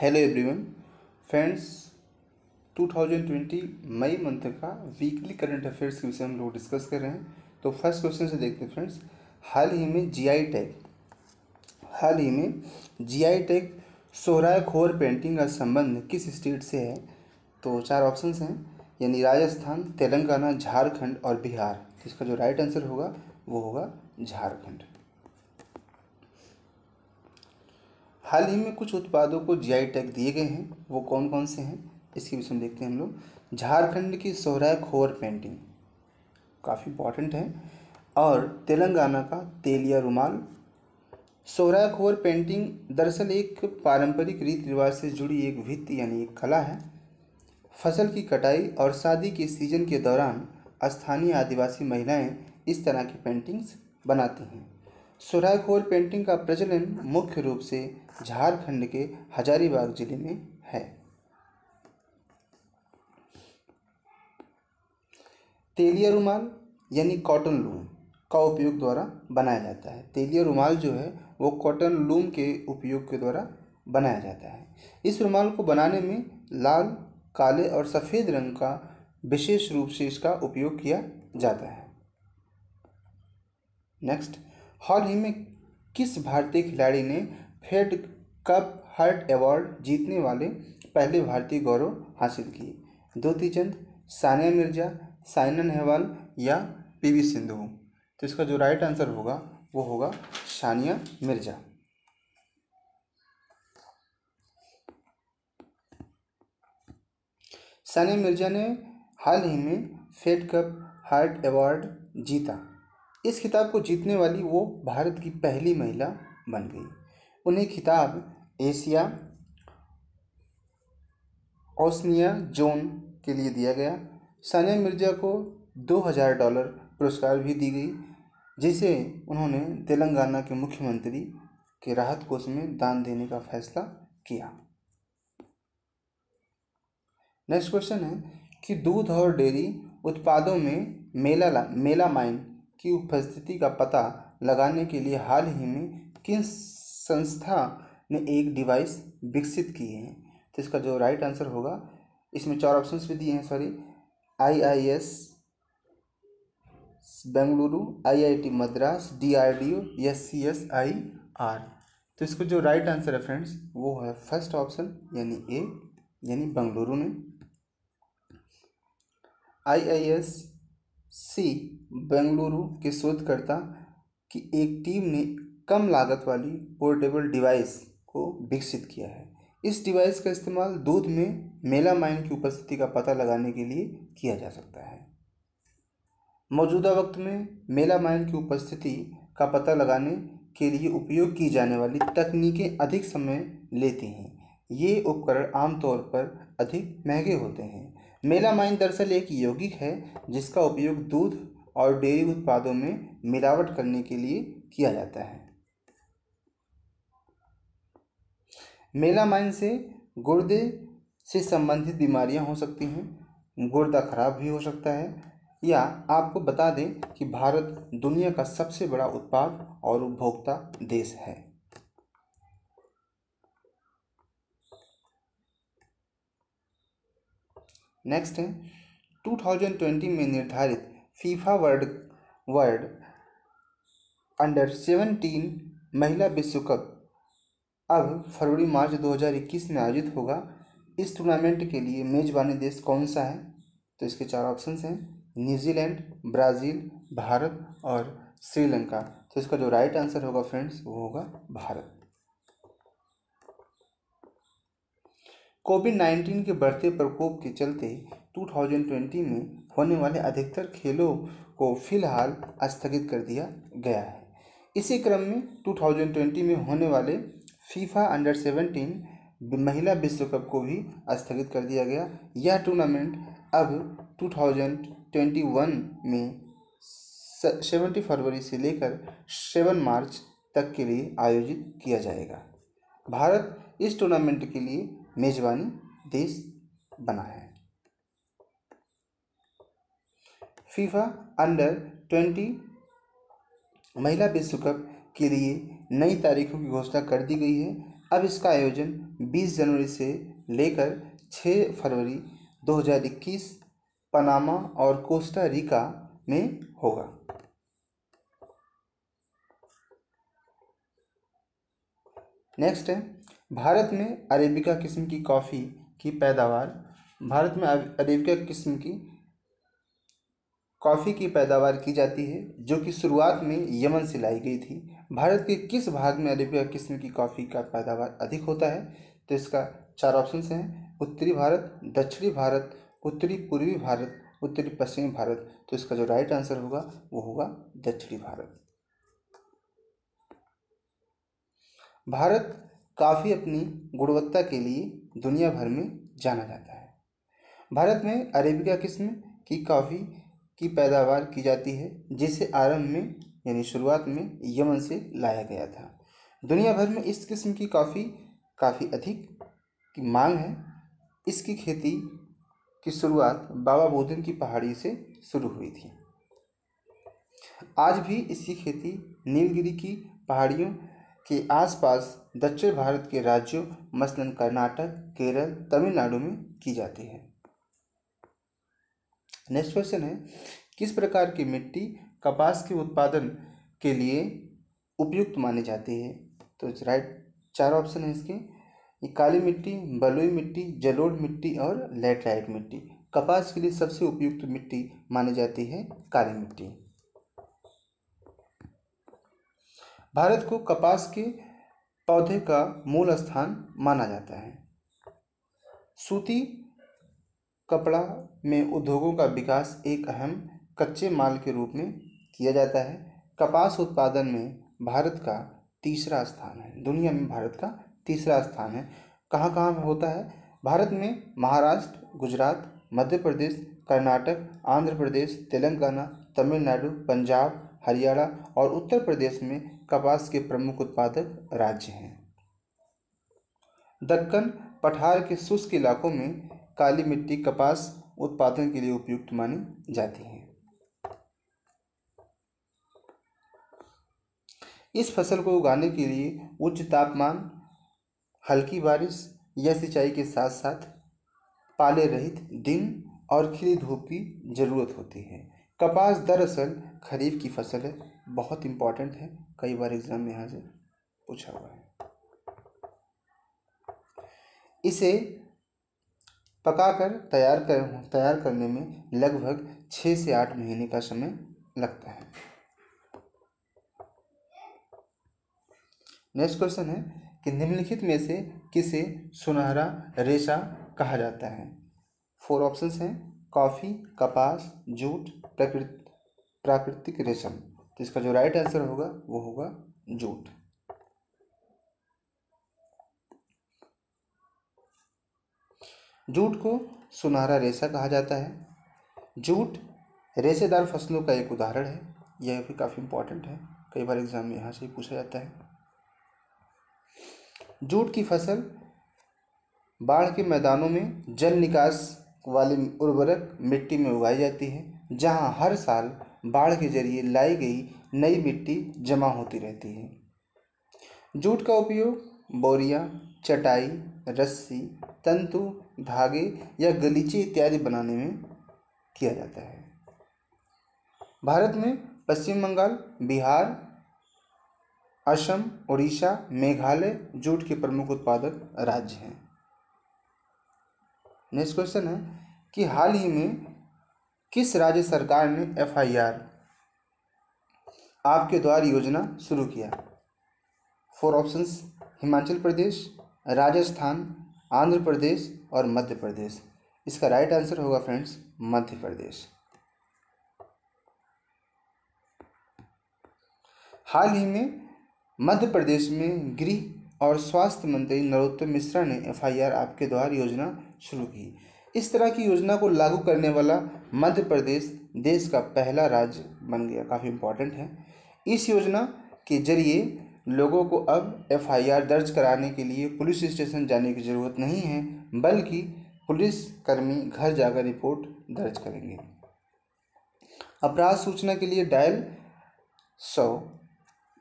Hello everyone friends, 2020 मई month का weekly current affairs के विषय हम लोग डिस्कस कर रहे हैं। तो फर्स्ट क्वेश्चन से देखते हैं फ्रेंड्स। हाल ही में जीआई टैग सोहराय पेंटिंग का संबंध किस स्टेट से है? तो चार ऑप्शंस हैं, यानी राजस्थान, तेलंगाना, झारखंड और बिहार। इसका जो राइट आंसर होगा वो होगा झारखंड। हाल ही में कुछ उत्पादों को जीआई टैग दिए गए हैं, वो कौन कौन से हैं इसके विषय में देखते हैं हम लोग। झारखंड की सोहराय खोर पेंटिंग काफ़ी इंपॉर्टेंट है, और तेलंगाना का तेलिया रुमाल। सोहराय खोर पेंटिंग दरअसल एक पारंपरिक रीति रिवाज से जुड़ी एक भित्ति यानी एक कला है। फसल की कटाई और शादी के सीजन के दौरान स्थानीय आदिवासी महिलाएं इस तरह की पेंटिंग्स बनाती हैं। सोहराय खोर पेंटिंग का प्रचलन मुख्य रूप से झारखंड के हजारीबाग जिले में है। तेलिया रुमाल यानी कॉटन लूम का उपयोग द्वारा बनाया जाता है। तेलिया रुमाल जो है वो कॉटन लूम के उपयोग के द्वारा बनाया जाता है। इस रुमाल को बनाने में लाल, काले और सफ़ेद रंग का विशेष रूप से इसका उपयोग किया जाता है। नेक्स्ट, हाल ही में किस भारतीय खिलाड़ी ने फेड कप हर्ट अवार्ड जीतने वाले पहले भारतीय गौरव हासिल किए? द्युति चंद, सानिया मिर्जा, साइना नेहवाल या पीवी सिंधु? तो इसका जो राइट आंसर होगा वो होगा सानिया मिर्जा। सानिया मिर्जा ने हाल ही में फेड कप हर्ट अवार्ड जीता। इस खिताब को जीतने वाली वो भारत की पहली महिला बन गई। उन्हें खिताब एशिया ओशनिया जोन के लिए दिया गया। सानिया मिर्जा को $2000 पुरस्कार भी दी गई, जिसे उन्होंने तेलंगाना के मुख्यमंत्री के राहत कोष में दान देने का फैसला किया। नेक्स्ट क्वेश्चन है कि दूध और डेयरी उत्पादों में मेलामाइन की उपस्थिति का पता लगाने के लिए हाल ही में किस संस्था ने एक डिवाइस विकसित की है? तो इसका जो राइट आंसर होगा, इसमें चार ऑप्शंस भी दिए हैं, IIS Bengaluru, IIT Madras, DRDO या CSIR। तो इसको जो राइट आंसर है फ्रेंड्स वो है फर्स्ट ऑप्शन यानी ए, यानी बेंगलुरु ने। IISc बेंगलुरु के शोधकर्ता की एक टीम ने कम लागत वाली पोर्टेबल डिवाइस को विकसित किया है। इस डिवाइस का इस्तेमाल दूध में मेलामाइन की उपस्थिति का पता लगाने के लिए किया जा सकता है। मौजूदा वक्त में मेलामाइन की उपस्थिति का पता लगाने के लिए उपयोग की जाने वाली तकनीकें अधिक समय लेती हैं। ये उपकरण आमतौर पर अधिक महंगे होते हैं। मेलामाइन दरअसल एक यौगिक है जिसका उपयोग दूध और डेयरी उत्पादों में मिलावट करने के लिए किया जाता है। मेलामाइन से गुर्दे से संबंधित बीमारियां हो सकती हैं, गुर्दा खराब भी हो सकता है। या आपको बता दें कि भारत दुनिया का सबसे बड़ा उत्पाद और उपभोक्ता देश है। नेक्स्ट है 2020 में निर्धारित फीफा वर्ल्ड अंडर-17 महिला विश्व कप अब फरवरी मार्च 2021 में आयोजित होगा। इस टूर्नामेंट के लिए मेजबानी देश कौन सा है? तो इसके चार ऑप्शंस हैं, न्यूजीलैंड, ब्राज़ील, भारत और श्रीलंका। तो इसका जो राइट आंसर होगा फ्रेंड्स वो होगा भारत। कोविड-19 के बढ़ते प्रकोप के चलते 2020 में होने वाले अधिकतर खेलों को फिलहाल स्थगित कर दिया गया है। इसी क्रम में 2020 में होने वाले फीफा अंडर-17 महिला विश्व कप को भी स्थगित कर दिया गया। यह टूर्नामेंट अब 2021 में 7 फरवरी से लेकर 7 मार्च तक के लिए आयोजित किया जाएगा। भारत इस टूर्नामेंट के लिए मेजबानी देश बना है। फीफा अंडर-20 महिला विश्व कप के लिए नई तारीखों की घोषणा कर दी गई है। अब इसका आयोजन 20 जनवरी से लेकर 6 फरवरी 2021 पनामा और कोस्टा रिका में होगा। नेक्स्ट है, भारत में अरेबिका किस्म की कॉफ़ी की पैदावार। भारत में अरेबिका किस्म की कॉफ़ी की पैदावार की जाती है, जो कि शुरुआत में यमन से लाई गई थी। भारत के किस भाग में अरेबिका किस्म की कॉफ़ी का पैदावार अधिक होता है? तो इसका 4 ऑप्शंस हैं: उत्तरी भारत, दक्षिणी भारत, उत्तरी पूर्वी भारत, उत्तरी पश्चिमी भारत। तो इसका जो राइट आंसर होगा वो होगा दक्षिणी भारत। भारत काफ़ी अपनी गुणवत्ता के लिए दुनिया भर में जाना जाता है। भारत में अरेबिका किस्म की कॉफ़ी की पैदावार की जाती है, जिसे आरंभ में यानी शुरुआत में यमन से लाया गया था। दुनिया भर में इस किस्म की कॉफ़ी काफ़ी अधिक की मांग है। इसकी खेती की शुरुआत बाबा बुदन की पहाड़ी से शुरू हुई थी। आज भी इसकी खेती नीलगिरी की पहाड़ियों के आसपास दक्षिण भारत के राज्यों मसलन कर्नाटक, केरल, तमिलनाडु में की जाती है। नेक्स्ट क्वेश्चन है, किस प्रकार की मिट्टी कपास के उत्पादन के लिए उपयुक्त मानी जाती है? तो राइट 4 ऑप्शन है इसके: ये काली मिट्टी, बलुई मिट्टी, जलोढ़ मिट्टी और लैटराइट मिट्टी। कपास के लिए सबसे उपयुक्त मिट्टी मानी जाती है काली मिट्टी। भारत को कपास के पौधे का मूल स्थान माना जाता है। सूती कपड़ा में उद्योगों का विकास एक अहम कच्चे माल के रूप में किया जाता है। कपास उत्पादन में भारत का तीसरा स्थान है, दुनिया में भारत का तीसरा स्थान है। कहाँ कहाँ होता है? भारत में महाराष्ट्र, गुजरात, मध्य प्रदेश, कर्नाटक, आंध्र प्रदेश, तेलंगाना, तमिलनाडु, पंजाब, हरियाणा और उत्तर प्रदेश में कपास के प्रमुख उत्पादक राज्य हैं। दक्कन पठार के शुष्क इलाकों में काली मिट्टी कपास उत्पादन के लिए उपयुक्त मानी जाती है। इस फसल को उगाने के लिए उच्च तापमान, हल्की बारिश या सिंचाई के साथ साथ पाले रहित दिन और खिली धूप की ज़रूरत होती है। कपास दरअसल खरीफ की फसल है, बहुत इंपॉर्टेंट है, कई बार एग्जाम में यहाँ से पूछा हुआ है। इसे पकाकर तैयार करने में लगभग 6 से 8 महीने का समय लगता है। नेक्स्ट क्वेश्चन है कि निम्नलिखित में से किसे सुनहरा रेशा कहा जाता है? 4 ऑप्शंस हैं: कॉफ़ी, कपास, जूट, प्राकृतिक रेशम। तो इसका जो राइट आंसर होगा वो होगा जूट। जूट को सुनहरा रेशा कहा जाता है। जूट रेशेदार फसलों का एक उदाहरण है। यह भी काफ़ी इंपॉर्टेंट है, कई बार एग्जाम में यहाँ से ही पूछा जाता है। जूट की फसल बाढ़ के मैदानों में जल निकास वाली उर्वरक मिट्टी में उगाई जाती है, जहाँ हर साल बाढ़ के जरिए लाई गई नई मिट्टी जमा होती रहती है। जूट का उपयोग बोरियां, चटाई, रस्सी, तंतु, धागे या गलीचे इत्यादि बनाने में किया जाता है। भारत में पश्चिम बंगाल, बिहार, असम, उड़ीसा, मेघालय जूट के प्रमुख उत्पादक राज्य हैं। नेक्स्ट क्वेश्चन है कि हाल ही में किस राज्य सरकार ने FIR आपके द्वार योजना शुरू किया? 4 ऑप्शंस: हिमाचल प्रदेश, राजस्थान, आंध्र प्रदेश और मध्य प्रदेश। इसका राइट आंसर होगा फ्रेंड्स मध्य प्रदेश। हाल ही में मध्य प्रदेश में गृह और स्वास्थ्य मंत्री नरोत्तम मिश्रा ने FIR आपके द्वार योजना शुरू की। इस तरह की योजना को लागू करने वाला मध्य प्रदेश देश का पहला राज्य बन गया, काफ़ी इम्पोर्टेंट है। इस योजना के जरिए लोगों को अब FIR दर्ज कराने के लिए पुलिस स्टेशन जाने की ज़रूरत नहीं है, बल्कि पुलिस कर्मी घर जाकर रिपोर्ट दर्ज करेंगे। अपराध सूचना के लिए डायल 100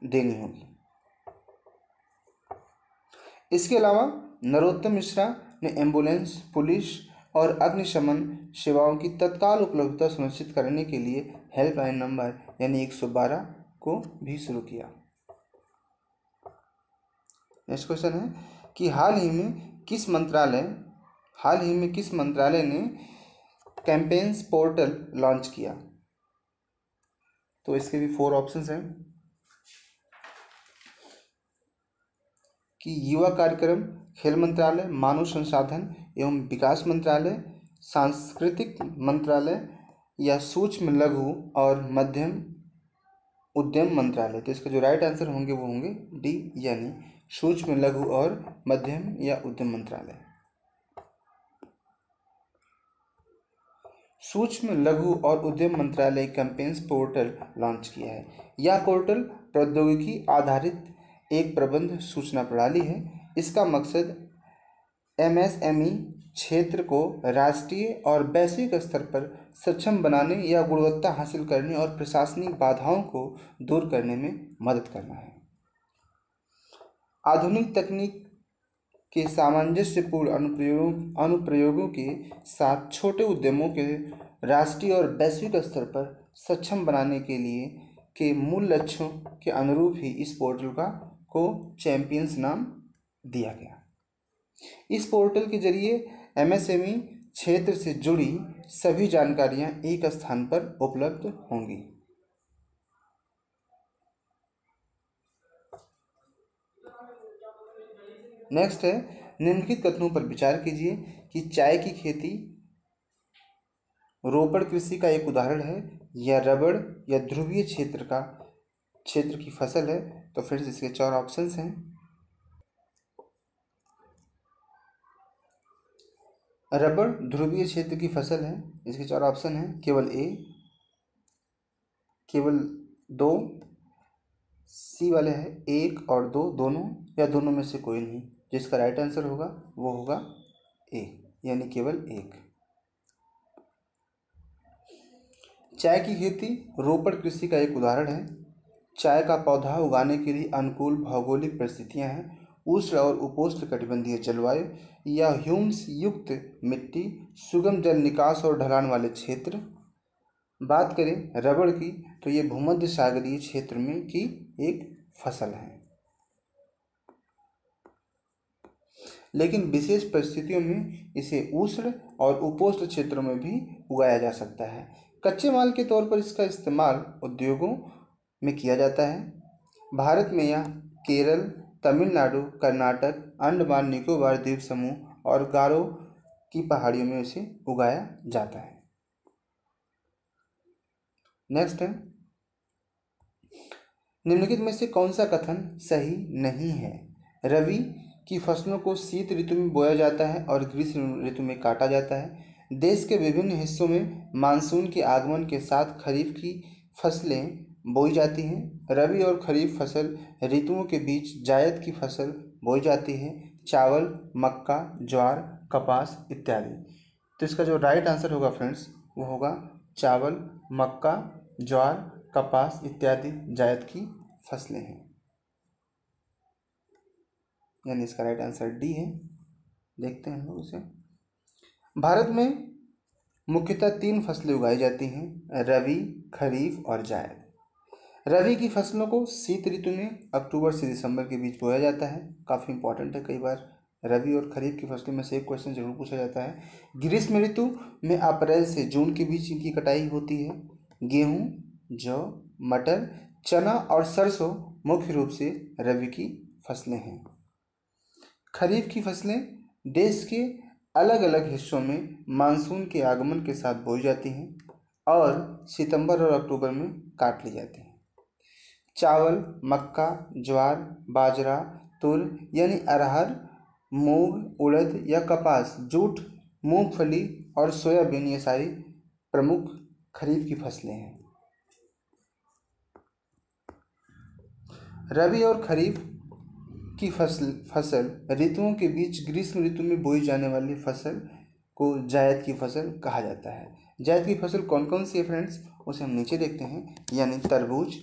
देनी होगी। इसके अलावा नरोत्तम मिश्रा ने एम्बुलेंस, पुलिस और अग्निशमन सेवाओं की तत्काल उपलब्धता सुनिश्चित करने के लिए हेल्पलाइन नंबर यानी 112 को भी शुरू किया। नेक्स्ट क्वेश्चन है कि हाल ही में किस मंत्रालय ने कैंपेन्स पोर्टल लॉन्च किया? तो इसके भी 4 ऑप्शंस हैं कि युवा कार्यक्रम, खेल मंत्रालय, मानव संसाधन एवं विकास मंत्रालय, सांस्कृतिक मंत्रालय या सूक्ष्म लघु और मध्यम उद्यम मंत्रालय। तो इसका जो राइट आंसर होंगे वो होंगे डी यानी सूक्ष्म लघु और मध्यम या उद्यम मंत्रालय। सूक्ष्म लघु और उद्यम मंत्रालय कैंपेन्स पोर्टल लॉन्च किया है। यह पोर्टल प्रौद्योगिकी आधारित एक प्रबंध सूचना प्रणाली है। इसका मकसद एमएसएमई क्षेत्र को राष्ट्रीय और वैश्विक स्तर पर सक्षम बनाने या गुणवत्ता हासिल करने और प्रशासनिक बाधाओं को दूर करने में मदद करना है। आधुनिक तकनीक के सामंजस्यपूर्ण अनुप्रयोगों के साथ छोटे उद्यमों के राष्ट्रीय और वैश्विक स्तर पर सक्षम बनाने के लिए के मूल लक्ष्यों के अनुरूप ही इस पोर्टल को चैंपियंस नाम दिया गया। इस पोर्टल के जरिए एमएसएमई क्षेत्र से जुड़ी सभी जानकारियां एक स्थान पर उपलब्ध होंगी। नेक्स्ट है, निम्नलिखित कथनों पर विचार कीजिए कि चाय की खेती रोपड़ कृषि का एक उदाहरण है या रबड़ या ध्रुवीय क्षेत्र की फसल है। तो फिर से इसके 4 ऑप्शंस हैं। रबड़ ध्रुवीय क्षेत्र की फसल है, इसके 4 ऑप्शन हैं। केवल ए, केवल 2, सी वाले हैं 1 और 2 दोनों, या दोनों में से कोई नहीं। जिसका राइट आंसर होगा वो होगा ए यानी केवल 1। चाय की खेती रोपड़ कृषि का एक उदाहरण है। चाय का पौधा उगाने के लिए अनुकूल भौगोलिक परिस्थितियां हैं। उष्ण और उपोष्ण कटिबंधीय जलवायु या ह्यूमस युक्त मिट्टी, सुगम जल निकास और ढलान वाले क्षेत्र। बात करें रबड़ की तो ये भूमध्य सागरीय क्षेत्र में की एक फसल है, लेकिन विशेष परिस्थितियों में इसे उष्ण और उपोष्ण क्षेत्रों में भी उगाया जा सकता है। कच्चे माल के तौर पर इसका इस्तेमाल उद्योगों में किया जाता है। भारत में यह केरल, तमिलनाडु, कर्नाटक, अंडमान निकोबार द्वीप समूह और गारो की पहाड़ियों में इसे उगाया जाता है। नेक्स्ट है, निम्नलिखित में से कौन सा कथन सही नहीं है? रबी की फसलों को शीत ऋतु में बोया जाता है और ग्रीष्म ऋतु में काटा जाता है। देश के विभिन्न हिस्सों में मानसून के आगमन के साथ खरीफ की फसलें बोई जाती हैं। रबी और खरीफ फसल ऋतुओं के बीच जायद की फसल बोई जाती है। चावल, मक्का, ज्वार, कपास इत्यादि। तो इसका जो राइट आंसर होगा फ्रेंड्स वो होगा चावल, मक्का, ज्वार, कपास इत्यादि जायद की फसलें हैं, यानी इसका राइट आंसर डी है। देखते हैं हम लोग इसे। भारत में मुख्यतः 3 फसलें उगाई जाती हैं, रबी, खरीफ और जायद। रबी की फसलों को शीत ऋतु में अक्टूबर से दिसंबर के बीच बोया जाता है। काफ़ी इंपॉर्टेंट है, कई बार रबी और खरीफ की फसलों में से एक क्वेश्चन जरूर पूछा जाता है। ग्रीष्म ऋतु में अप्रैल से जून के बीच इनकी कटाई होती है। गेहूँ, जौ, मटर, चना और सरसों मुख्य रूप से रबी की फसलें हैं। खरीफ की फसलें देश के अलग अलग हिस्सों में मानसून के आगमन के साथ बोई जाती हैं और सितंबर और अक्टूबर में काट ली जाती हैं। चावल, मक्का, ज्वार, बाजरा, तुर यानी अरहर, मूंग, उड़द या कपास, जूट, मूंगफली और सोयाबीन ये सारी प्रमुख खरीफ की फसलें हैं। रबी और खरीफ की फसल ऋतुओं के बीच ग्रीष्म ऋतु में बोई जाने वाली फसल को जायद की फसल कहा जाता है। जायद की फसल कौन कौन सी है फ्रेंड्स, उसे हम नीचे देखते हैं। यानी तरबूज,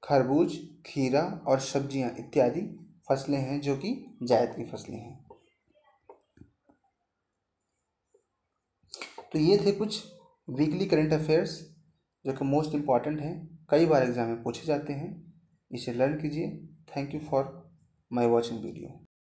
खरबूज, खीरा और सब्जियां इत्यादि फसलें हैं जो कि जायद की फसलें हैं। तो ये थे कुछ वीकली करंट अफेयर्स जो कि मोस्ट इम्पॉर्टेंट हैं, कई बार एग्जाम में पूछे जाते हैं। इसे लर्न कीजिए। Thank you for my watching video.